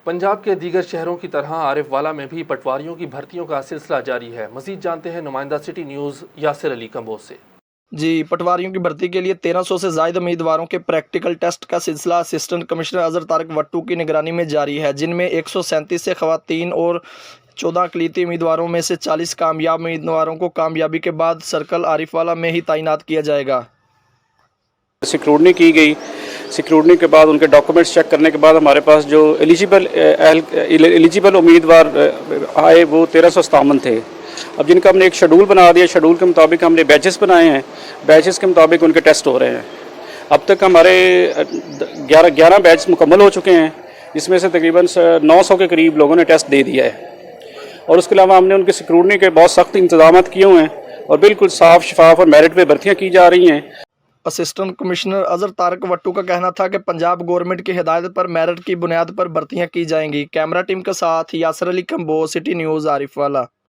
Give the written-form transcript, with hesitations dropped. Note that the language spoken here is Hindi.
पंजाब के दीगर शहरों की तरह आरिफवाला में भी पटवारियों की भर्तियों का सिलसिला जारी है। मजीद जानते हैं नुमाइंदा सिटी न्यूज़ यासिर अली कंबोज से। जी, पटवारियों की भर्ती के लिए 1300 से ज़ायद उम्मीदवारों के प्रैक्टिकल टेस्ट का सिलसिला असिस्टेंट कमिश्नर अजहर तारिक वट्टू की निगरानी में जारी है, जिनमें 137 से ख़वातीन और 14 अक़लीती उम्मीदवारों में से 40 कामयाब उम्मीदवारों को कामयाबी के बाद सर्कल आरिफवाला में ही तैनात किया जाएगा। सिक्रूटनी की गई। सिक्रूटनी के बाद उनके डॉक्यूमेंट्स चेक करने के बाद हमारे पास जो एलिजिबल उम्मीदवार आए वो 1357 थे। अब जिनका हमने एक शेड्यूल बना दिया, शेड्यूल के मुताबिक हमने बैचेस बनाए हैं, बैचेस के मुताबिक उनके टेस्ट हो रहे हैं। अब तक हमारे 11 बैच मुकम्मल हो चुके हैं, जिसमें से तकरीबन 900 के करीब लोगों ने टेस्ट दे दिया है। और उसके अलावा हमने उनके सिक्रूटनी के बहुत सख्त इंतजाम किए हुए हैं और बिल्कुल साफ़ शफाफ और मेरिट पे भर्तियाँ की जा रही हैं। असिस्टेंट कमिश्नर अजहर तारिक वट्टू का कहना था कि पंजाब गवर्नमेंट की हिदायत पर मेरिट की बुनियाद पर भर्तियां की जाएंगी। कैमरा टीम के साथ यासिर अली कंबोज, सिटी न्यूज़, आरिफवाला।